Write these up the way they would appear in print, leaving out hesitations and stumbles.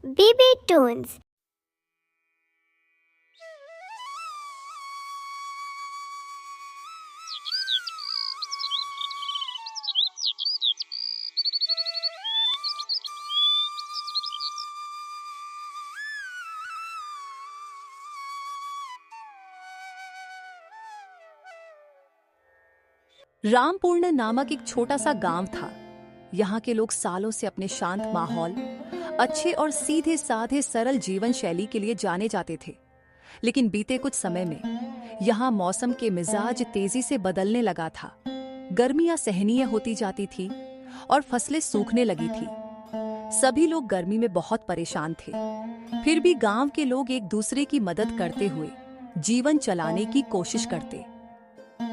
Baby Tones. रामपूर्ण नामक एक छोटा सा गांव था। यहाँ के लोग सालों से अपने शांत माहौल, अच्छे और सीधे साधे सरल जीवन शैली के लिए जाने जाते थे। लेकिन बीते कुछ समय में यहाँ मौसम के मिजाज तेजी से बदलने लगा था। गर्मियाँ सहनीय होती जाती थी और फसलें सूखने लगी थी। सभी लोग गर्मी में बहुत परेशान थे। फिर भी गांव के लोग एक दूसरे की मदद करते हुए जीवन चलाने की कोशिश करते।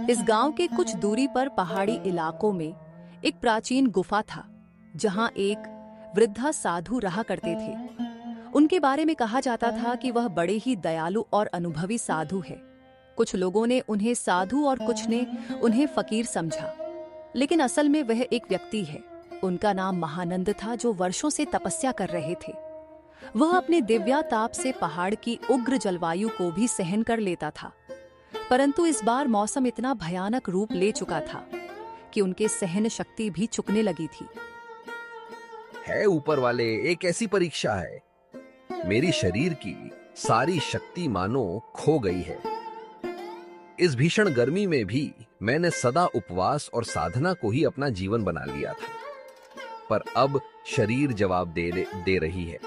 इस गांव के कुछ दूरी पर पहाड़ी इलाकों में एक प्राचीन गुफा था, जहां एक वृद्धा साधु रहा करते थे। उनके बारे में कहा जाता था कि वह बड़े ही दयालु और अनुभवी साधु है। कुछ लोगों ने उन्हें साधु और कुछ ने उन्हें फकीर समझा, लेकिन असल में वह एक व्यक्ति है। उनका नाम महानंद था, जो वर्षों से तपस्या कर रहे थे। वह अपने दिव्याताप से पहाड़ की उग्र जलवायु को भी सहन कर लेता था, परंतु इस बार मौसम इतना भयानक रूप ले चुका था कि उनके सहन शक्ति भी चुकने लगी थी। है ऊपर वाले, एक ऐसी परीक्षा है। मेरी शरीर की सारी शक्ति मानो खो गई है। इस भीषण गर्मी में भी मैंने सदा उपवास और साधना को ही अपना जीवन बना लिया था, पर अब शरीर जवाब दे रही है।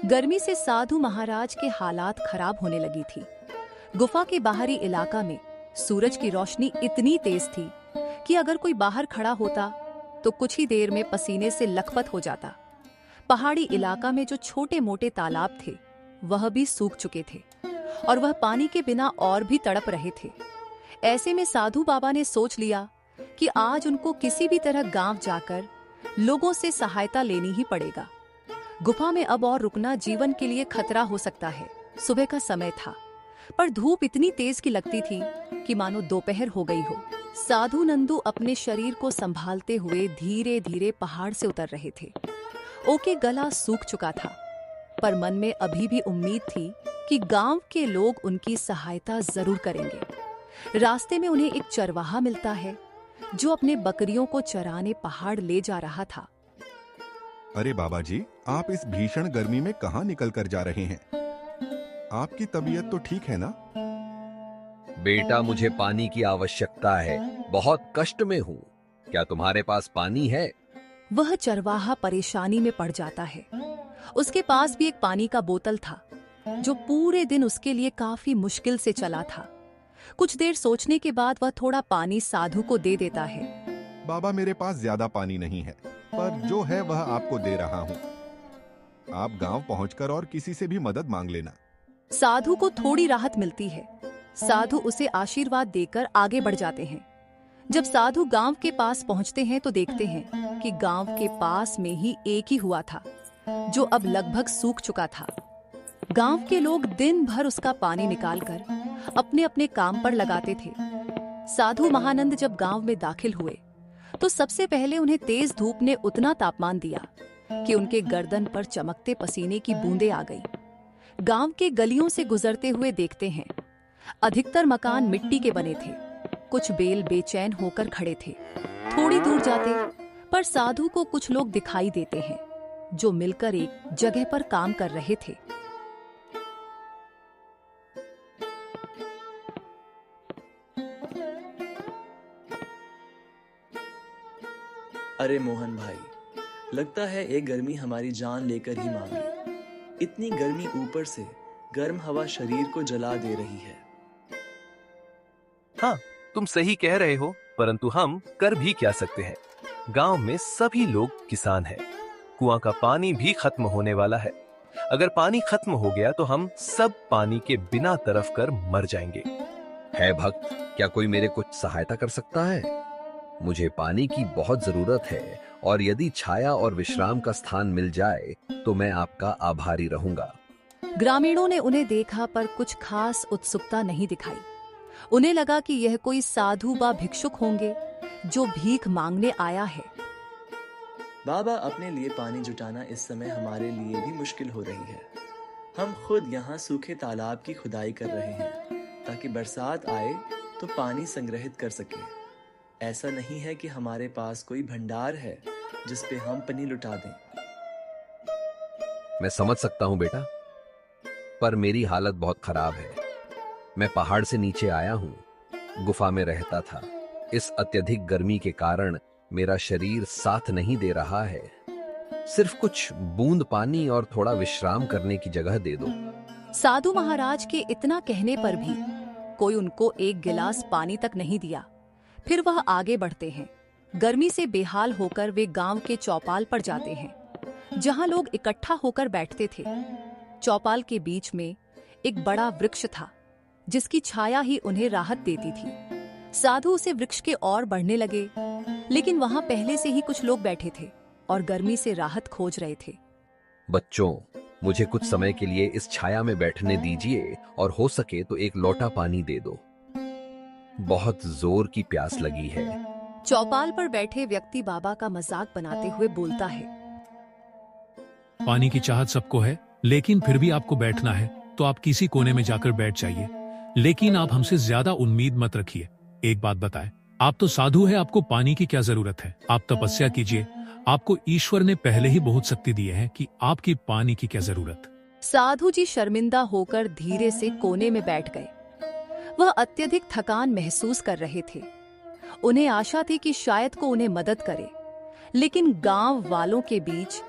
गर्मी से साधु महाराज के हालात खराब होने लगी थी। गुफा के बाहरी इलाका में सूरज की रोशनी इतनी तेज थी कि अगर कोई बाहर खड़ा होता तो कुछ ही देर में पसीने से लथपथ हो जाता। पहाड़ी इलाका में जो छोटे मोटे तालाब थे वह भी सूख चुके थे और वह पानी के बिना और भी तड़प रहे थे। ऐसे में साधु बाबा ने सोच लिया कि आज उनको किसी भी तरह गांव जाकर लोगों से सहायता लेनी ही पड़ेगा। गुफा में अब और रुकना जीवन के लिए खतरा हो सकता है। सुबह का समय था, पर धूप इतनी तेज की लगती थी कि मानो दोपहर हो गई हो। साधु नंदू अपने शरीर को संभालते हुए धीरे धीरे पहाड़ से उतर रहे थे। ओके गला सूख चुका था, पर मन में अभी भी उम्मीद थी कि गांव के लोग उनकी सहायता जरूर करेंगे। रास्ते में उन्हें एक चरवाहा मिलता है, जो अपने बकरियों को चराने पहाड़ ले जा रहा था। अरे बाबा जी, आप इस भीषण गर्मी में कहाँ निकल कर जा रहे हैं? आपकी तबीयत तो ठीक है ना? बेटा, मुझे पानी की आवश्यकता है। बहुत कष्ट में हूँ। क्या तुम्हारे पास पानी है? वह चरवाहा परेशानी में पड़ जाता है। उसके पास भी एक पानी का बोतल था, जो पूरे दिन उसके लिए काफी मुश्किल से चला था। कुछ देर सोचने के बाद वह थोड़ा पानी साधु को दे देता है। बाबा, मेरे पास ज्यादा पानी नहीं है, पर जो है वह आपको दे रहा हूँ। आप गांव पहुंचकर और किसी से भी मदद मांग लेना। साधु को थोड़ी राहत मिलती है। साधु उसे आशीर्वाद देकर आगे बढ़ जाते हैं। जब साधु गांव के पास पहुंचते हैं तो देखते हैं कि गांव के पास में ही एक ही हुआ था, जो अब लगभग सूख चुका था। गांव के लोग दिन भर उसका पानी निकालकर अपने अपने काम पर लगाते थे। साधु महानंद जब गांव में दाखिल हुए तो सबसे पहले उन्हें तेज धूप ने उतना तापमान दिया कि उनके गर्दन पर चमकते पसीने की बूंदें आ गई। गांव के गलियों से गुजरते हुए देखते हैं, अधिकतर मकान मिट्टी के बने थे। कुछ बैल बेचैन होकर खड़े थे। थोड़ी दूर जाते पर साधु को कुछ लोग दिखाई देते हैं, जो मिलकर एक जगह पर काम कर रहे थे। अरे मोहन भाई, लगता है ये गर्मी हमारी जान लेकर ही मांगी। इतनी गर्मी, ऊपर से गर्म हवा शरीर को जला दे रही है। हाँ, तुम सही कह रहे हो, परंतु हम कर भी क्या सकते हैं? गांव में सभी लोग किसान हैं। कुआं का पानी भी खत्म होने वाला है। अगर पानी खत्म हो गया तो हम सब पानी के बिना तरफ कर मर जाएंगे। है भक्त, क्या कोई मेरे कुछ सहायता कर सकता है? मुझे पानी की बहुत जरूरत है, और यदि छाया और विश्राम का स्थान मिल जाए तो मैं आपका आभारी रहूंगा। ग्रामीणों ने उन्हें देखा, पर कुछ खास उत्सुकता नहीं दिखाई। उन्हें लगा कि यह कोई साधु व भिक्षुक होंगे जो भीख मांगने आया है। बाबा, अपने लिए पानी जुटाना इस समय हमारे लिए भी मुश्किल हो रही है। हम खुद यहाँ सूखे तालाब की खुदाई कर रहे हैं ताकि बरसात आए तो पानी संग्रहित कर सके। ऐसा नहीं है कि हमारे पास कोई भंडार है जिस पे हम पनी लुटा दें। मैं समझ सकता हूं बेटा, पर मेरी हालत बहुत खराब है। मैं पहाड़ से नीचे आया हूं, गुफा में रहता था। इस अत्यधिक गर्मी के कारण मेरा शरीर साथ नहीं दे रहा है। सिर्फ कुछ बूंद पानी और थोड़ा विश्राम करने की जगह दे दो। साधु महाराज के इतना कहने पर भी कोई उनको एक गिलास पानी तक नहीं दिया। फिर वह आगे बढ़ते हैं। गर्मी से बेहाल होकर वे गांव के चौपाल पर जाते हैं, जहां लोग इकट्ठा होकर बैठते थे। चौपाल के बीच में एक बड़ा वृक्ष था, जिसकी छाया ही उन्हें राहत देती थी। साधु उसे वृक्ष के ओर बढ़ने लगे, लेकिन वहां पहले से ही कुछ लोग बैठे थे और गर्मी से राहत खोज रहे थे। बच्चों, मुझे कुछ समय के लिए इस छाया में बैठने दीजिए और हो सके तो एक लोटा पानी दे दो। बहुत जोर की प्यास लगी है। चौपाल पर बैठे व्यक्ति बाबा का मजाक बनाते हुए बोलता है, पानी की चाहत सबको है, लेकिन फिर भी आपको बैठना है तो आप किसी कोने में जाकर बैठ जाइए। लेकिन आप हमसे ज्यादा उम्मीद मत रखिए। एक बात बताएं, आप तो साधु है, आपको पानी की क्या जरूरत है? आप तपस्या कीजिए, आपको ईश्वर ने पहले ही बहुत शक्ति दी है कि आपकी पानी की क्या जरूरत। साधु जी शर्मिंदा होकर धीरे से कोने में बैठ गए। वह अत्यधिक थकान महसूस कर रहे थे। उन्हें आशा थी कि शायद को उन्हें मदद करे, लेकिन गांव वालों के बीच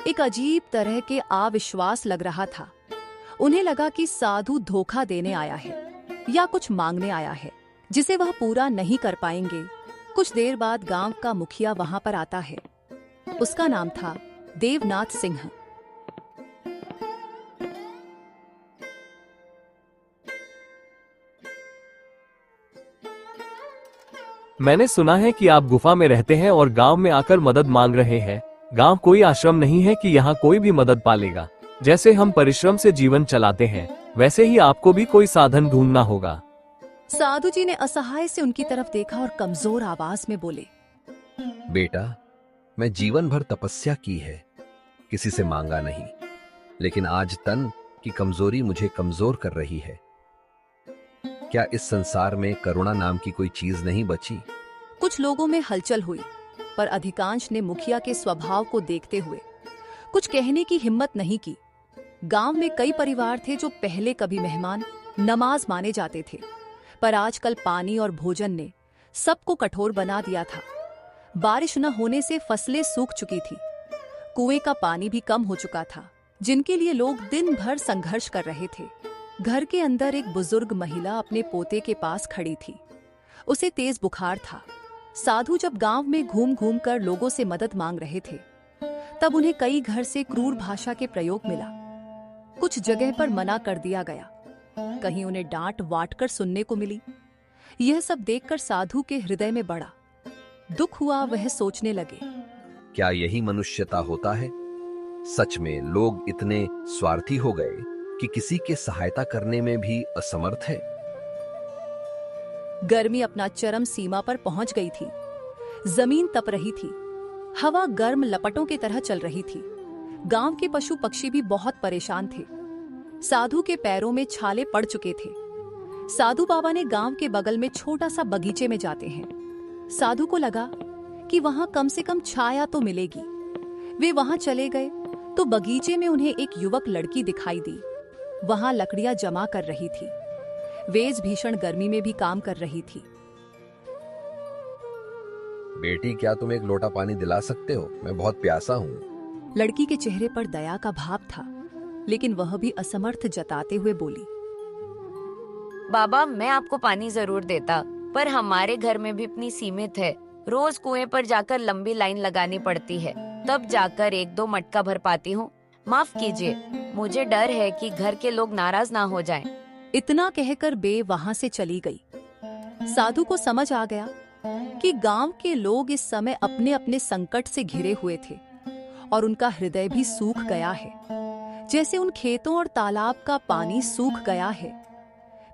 एक अजीब तरह के अविश्वास लग रहा था। उन्हें लगा कि साधु धोखा देने आया है या कुछ मांगने आया है जिसे वह पूरा नहीं कर पाएंगे। कुछ देर बाद गांव का मुखिया वहां पर आता है। उसका नाम था देवनाथ सिंह। मैंने सुना है कि आप गुफा में रहते हैं और गांव में आकर मदद मांग रहे हैं। गांव कोई आश्रम नहीं है कि यहाँ कोई भी मदद पालेगा। जैसे हम परिश्रम से जीवन चलाते हैं, वैसे ही आपको भी कोई साधन ढूंढना होगा। साधु जी ने असहाय से उनकी तरफ देखा और कमजोर आवाज में बोले, बेटा, मैं जीवन भर तपस्या की है, किसी से मांगा नहीं, लेकिन आज तन की कमजोरी मुझे कमजोर कर रही है। क्या इस संसार में करुणा नाम की कोई चीज नहीं बची? कुछ लोगों में हलचल हुई, पर अधिकांश ने मुखिया के स्वभाव को देखते हुए कुछ कहने की हिम्मत नहीं की। गांव में कई परिवार थे जो पहले कभी मेहमान नमाज माने जाते थे, पर आजकल पानी और भोजन ने सबको कठोर बना दिया था। बारिश न होने से फसलें सूख चुकी थी, कुएं का पानी भी कम हो चुका था, जिनके लिए लोग दिन भर संघर्ष कर रहे थे। घर के अंदर एक बुजुर्ग महिला अपने पोते के पास खड़ी थी। उसे तेज बुखार था। साधु जब गांव में घूम घूम कर लोगों से मदद मांग रहे थे, तब उन्हें कई घर से क्रूर भाषा के प्रयोग मिला। कुछ जगह पर मना कर दिया गया, कहीं उन्हें डांट वाट कर सुनने को मिली। यह सब देखकर साधु के हृदय में बड़ा दुख हुआ। वह सोचने लगे, क्या यही मनुष्यता होता है? सच में लोग इतने स्वार्थी हो गए कि किसी के सहायता करने में भी असमर्थ है। गर्मी अपना चरम सीमा पर पहुंच गई थी। जमीन तप रही थी, हवा गर्म लपटों की तरह चल रही थी। गांव के पशु पक्षी भी बहुत परेशान थे। साधु के पैरों में छाले पड़ चुके थे। साधु बाबा ने गांव के बगल में छोटा सा बगीचे में जाते हैं। साधु को लगा कि वहां कम से कम छाया तो मिलेगी। वे वहां चले गए तो बगीचे में उन्हें एक युवक लड़की दिखाई दी। वहां लकड़ियां जमा कर रही थी। वे इस भीषण गर्मी में भी काम कर रही थी। बेटी, क्या तुम एक लोटा पानी दिला सकते हो? मैं बहुत प्यासा हूँ। लड़की के चेहरे पर दया का भाव था, लेकिन वह भी असमर्थ जताते हुए बोली, बाबा, मैं आपको पानी जरूर देता, पर हमारे घर में भी इतनी सीमित है। रोज कुएं पर जाकर लंबी लाइन लगानी पड़ती है, तब जाकर 1-2 मटका भर पाती हूँ। माफ कीजिए, मुझे डर है कि घर के लोग नाराज ना हो जाएं। इतना कहकर बे वहां से चली गई। साधु को समझ आ गया कि गांव के लोग इस समय अपने अपने संकट से घिरे हुए थे और उनका हृदय भी सूख गया है, जैसे उन खेतों और तालाब का पानी सूख गया है।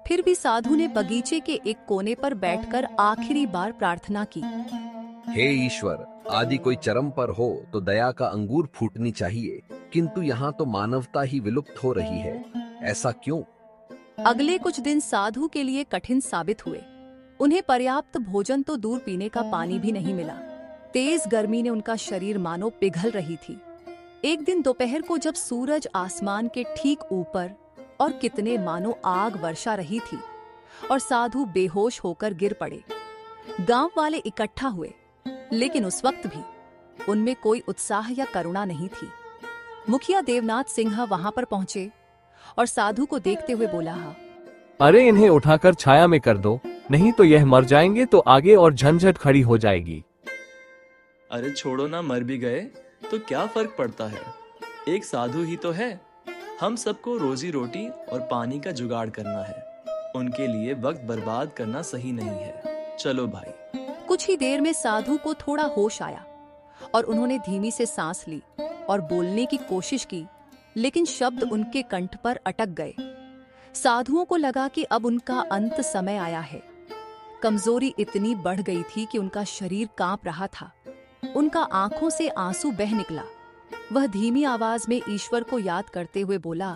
फिर भी साधु ने बगीचे के एक कोने पर बैठकर आखिरी बार प्रार्थना की, हे ईश्वर, आदि कोई चरम पर हो तो दया का अंगूर फूटनी चाहिए, किंतु यहाँ तो मानवता ही विलुप्त हो रही है। ऐसा क्यों? अगले कुछ दिन साधु के लिए कठिन साबित हुए। उन्हें पर्याप्त भोजन तो दूर, पीने का पानी भी नहीं मिला। तेज गर्मी ने उनका शरीर मानो पिघल रही थी। एक दिन दोपहर को जब सूरज आसमान के ठीक ऊपर और कितने मानो आग वर्षा रही थी और साधु बेहोश होकर गिर पड़े। गांव वाले इकट्ठा हुए, लेकिन उस वक्त भी उनमें कोई उत्साह या करुणा नहीं थी। मुखिया देवनाथ सिंह वहां पर पहुंचे और साधु को देखते हुए बोला, अरे इन्हें उठाकर छाया में कर दो, नहीं तो यह मर जाएंगे तो आगे और झंझट खड़ी हो जाएगी। अरे छोड़ो ना, मर भी गए तो क्या फर्क पड़ता है, एक साधु ही तो है। हम सबको रोजी रोटी और पानी का जुगाड़ करना है, उनके लिए वक्त बर्बाद करना सही नहीं है। चलो भाई। कुछ ही देर में साधु को थोड़ा होश आया और उन्होंने धीमी से सांस ली और बोलने की कोशिश की, लेकिन शब्द उनके कंठ पर अटक गए। साधुओं को लगा कि अब उनका अंत समय आया है। कमजोरी इतनी बढ़ गई थी कि उनका शरीर कांप रहा था। उनका आंखों से आंसू बह निकला। वह धीमी आवाज में ईश्वर को याद करते हुए बोला,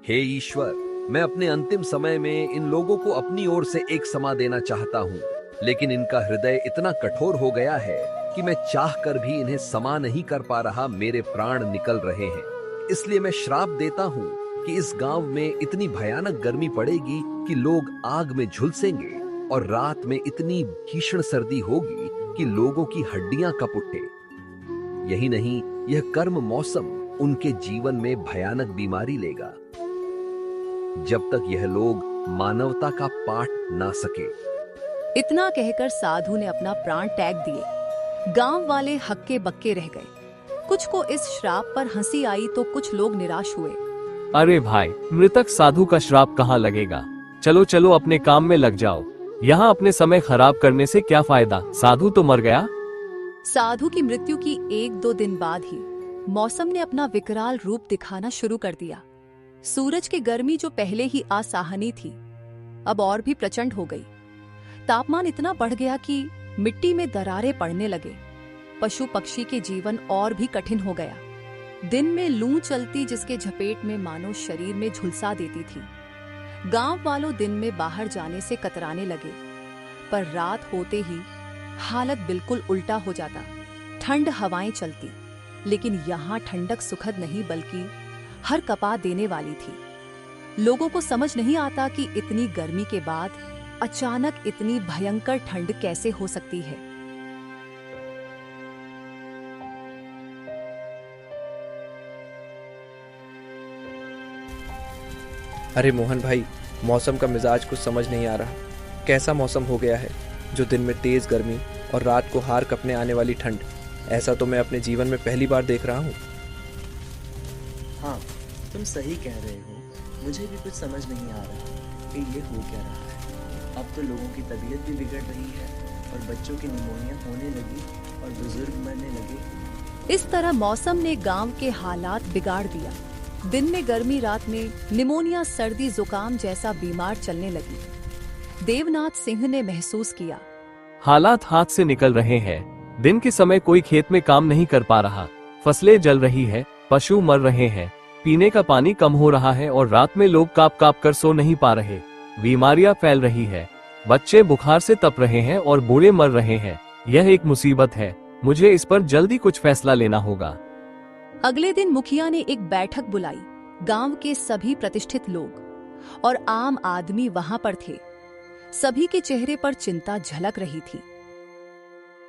हे ईश्वर, मैं अपने अंतिम समय में इन लोगों को अपनी ओर से एक समा देना चाहता हूँ, लेकिन इनका हृदय इतना कठोर हो गया है कि मैं चाह कर भी इन्हें समा नहीं कर पा रहा। मेरे प्राण निकल रहे हैं। इसलिए मैं श्राप देता हूँ कि इस गांव में इतनी भयानक गर्मी पड़ेगी कि लोग आग में झुलसेंगे और रात में इतनी भीषण सर्दी होगी कि लोगों की हड्डियां कप उठे। यही नहीं, यह कर्म मौसम उनके जीवन में भयानक बीमारी लेगा, जब तक यह लोग मानवता का पाठ ना सके। इतना कहकर साधु ने अपना प्राण त्याग दिए। गांव वाले हक्के बक्के रह गए। कुछ को इस श्राप पर हंसी आई तो कुछ लोग निराश हुए। अरे भाई, मृतक साधु का श्राप कहाँ लगेगा, चलो चलो अपने काम में लग जाओ, यहाँ अपने समय खराब करने से क्या फायदा, साधु तो मर गया। साधु की मृत्यु की 1-2 दिन बाद ही मौसम ने अपना विकराल रूप दिखाना शुरू कर दिया। सूरज की गर्मी जो पहले ही असहनीय थी, अब और भी प्रचंड हो गई। तापमान इतना बढ़ गया कि मिट्टी में दरारें पड़ने लगे। पशु पक्षी के जीवन और भी कठिन हो गया। दिन में लू चलती जिसके झपेट में मानो शरीर में झुलसा देती थी। गांव वालों दिन में बाहर जाने से कतराने लगे, पर रात होते ही हालत बिल्कुल उल्टा हो जाता। ठंड हवाएं चलती, लेकिन यहाँ ठंडक सुखद नहीं बल्कि हर कपा देने वाली थी। लोगों को समझ नहीं आता कि इतनी गर्मी के बाद अचानक इतनी भयंकर ठंड कैसे हो सकती है। अरे मोहन भाई, मौसम का मिजाज कुछ समझ नहीं आ रहा। कैसा मौसम हो गया है, जो दिन में तेज गर्मी और रात को हार कपने आने वाली ठंड। ऐसा तो मैं अपने जीवन में पहली बार देख रहा हूँ। हाँ, तुम सही कह रहे हो। मुझे भी कुछ समझ नहीं आ रहा कि ये हो क्या रहा है। अब तो लोगों की तबीयत भी बिगड़ रही है और बच्चों की निमोनिया होने लगी और बुजुर्ग मरने लगे। इस तरह मौसम ने गांव के हालात बिगाड़ दिया। दिन में गर्मी, रात में निमोनिया, सर्दी, जुकाम जैसा बीमार चलने लगी। देवनाथ सिंह ने महसूस किया, हालात हाथ से निकल रहे हैं। दिन के समय कोई खेत में काम नहीं कर पा रहा, फसलें जल रही है, पशु मर रहे हैं, पीने का पानी कम हो रहा है और रात में लोग कांप कांप कर सो नहीं पा रहे। बीमारियां फैल रही है, बच्चे बुखार से तप रहे हैं और बूढ़े मर रहे हैं। यह एक मुसीबत है। मुझे इस पर जल्दी कुछ फैसला लेना होगा। अगले दिन मुखिया ने एक बैठक बुलाई। गांव के सभी प्रतिष्ठित लोग और आम आदमी वहां पर थे। सभी के चेहरे पर चिंता झलक रही थी।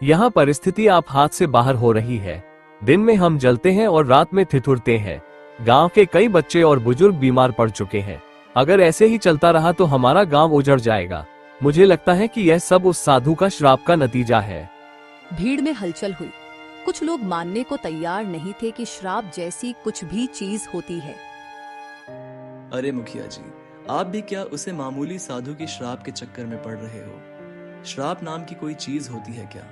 यहाँ परिस्थिति आप हाथ से बाहर हो रही है। दिन में हम जलते हैं और रात में ठिठुरते हैं। गांव के कई बच्चे और बुजुर्ग बीमार पड़ चुके हैं। अगर ऐसे ही चलता रहा तो हमारा गांव उजड़ जाएगा। मुझे लगता है कि यह सब उस साधु का श्राप का नतीजा है। भीड़ में हलचल हुई। कुछ लोग मानने को तैयार नहीं थे कि श्राप जैसी कुछ भी चीज होती है। अरे मुखिया जी, आप भी क्या उसे मामूली साधु की श्राप के चक्कर में पड़ रहे हो? श्राप नाम की कोई चीज होती है क्या?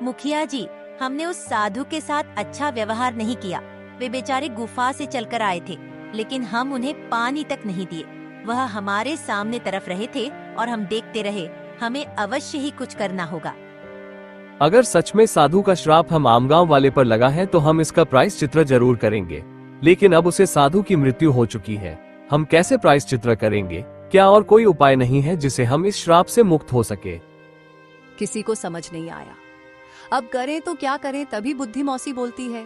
मुखिया जी, हमने उस साधु के साथ अच्छा व्यवहार नहीं किया। वे बेचारे गुफा से चलकर आए थे, लेकिन हम उन्हें पानी तक नहीं दिए। वह हमारे सामने तरफ रहे थे और हम देखते रहे। हमें अवश्य ही कुछ करना होगा। अगर सच में साधु का श्राप हम आम गांव वाले पर लगा है तो हम इसका प्रायश्चित्र जरूर करेंगे। लेकिन अब उसे साधु की मृत्यु हो चुकी है, हम कैसे प्रायश्चित्र करेंगे? क्या और कोई उपाय नहीं है जिसे हम इस श्राप से मुक्त हो सके? किसी को समझ नहीं आया। अब करें तो क्या करें, तभी बुद्धि मौसी बोलती है,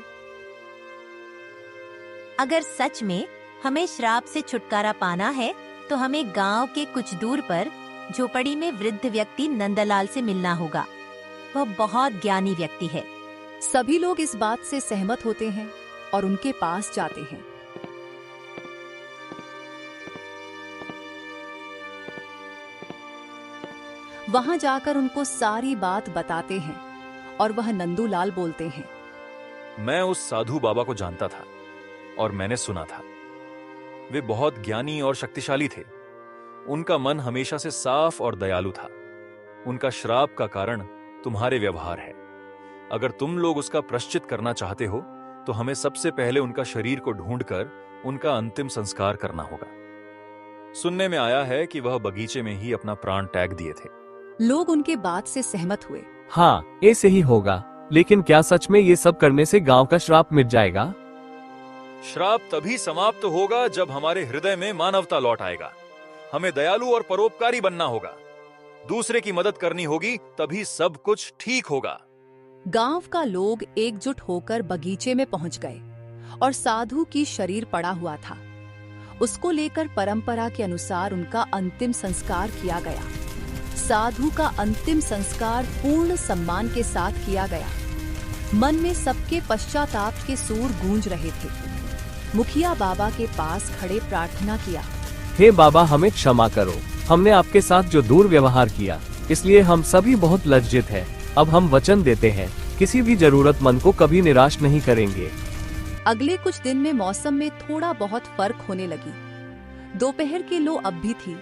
अगर सच में हमें श्राप से छुटकारा पाना है तो हमें गांव के कुछ दूर पर झोपड़ी में वृद्ध व्यक्ति नंदलाल से मिलना होगा। वह बहुत ज्ञानी व्यक्ति है। सभी लोग इस बात से सहमत होते हैं और उनके पास जाते हैं। वहां जाकर उनको सारी बात बताते हैं और वह नंदूलाल बोलते हैं, मैं उस साधु बाबा को जानता था और मैंने सुना था। वे बहुत ज्ञानी और शक्तिशाली थे। उनका मन हमेशा से साफ और दयालु था। उनका श्राप का कारण तुम्हारे व्यवहार है। अगर तुम लोग उसका प्रायश्चित करना चाहते हो तो हमें सबसे पहले उनका शरीर को ढूंढकर उनका अंतिम संस्कार करना होगा। सुनने में आया है कि वह बगीचे में ही अपना प्राण त्याग दिए थे। लोग उनके बात से सहमत हुए। हाँ, ऐसे ही होगा। लेकिन क्या सच में ये सब करने से गांव का श्राप मिट जाएगा? श्राप तभी समाप्त होगा जब हमारे हृदय में मानवता लौट आएगा। हमें दयालु और परोपकारी बनना होगा। दूसरे की मदद करनी होगी, तभी सब कुछ ठीक होगा। गांव का लोग एकजुट होकर बगीचे में पहुंच गए और साधु की शरीर पड़ा हुआ था। उसको लेकर परंपरा के अनुसार उनका अंतिम संस्कार किया गया। साधु का अंतिम संस्कार पूर्ण सम्मान के साथ किया गया। मन में सबके पश्चाताप के सूर गूंज रहे थे। मुखिया बाबा के पास खड़े प्रार्थना किया, हे बाबा, हमें क्षमा करो। हमने आपके साथ जो दुर्व्यवहार किया, इसलिए हम सभी बहुत लज्जित हैं। अब हम वचन देते हैं, किसी भी जरूरतमंद को कभी निराश नहीं करेंगे। अगले कुछ दिन में मौसम में थोड़ा बहुत फर्क होने लगी। दोपहर की लो अब भी थी,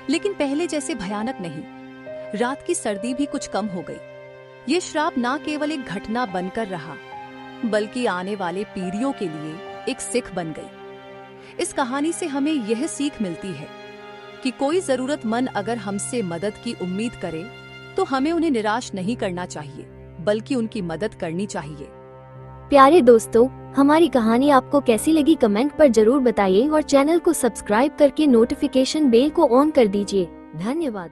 लेकिन पहले जैसे भयानक नहीं। रात की सर्दी भी कुछ कम हो गई। ये श्राप न केवल एक घटना बनकर रहा, बल्कि आने वाले पीढ़ियों के लिए एक सीख बन गई। इस कहानी से हमें यह सीख मिलती है कि कोई जरूरतमंद अगर हमसे मदद की उम्मीद करे तो हमें उन्हें निराश नहीं करना चाहिए, बल्कि उनकी मदद करनी चाहिए। प्यारे दोस्तों, हमारी कहानी आपको कैसी लगी कमेंट पर जरूर बताइए और चैनल को सब्सक्राइब करके नोटिफिकेशन बेल को ऑन कर दीजिए। धन्यवाद।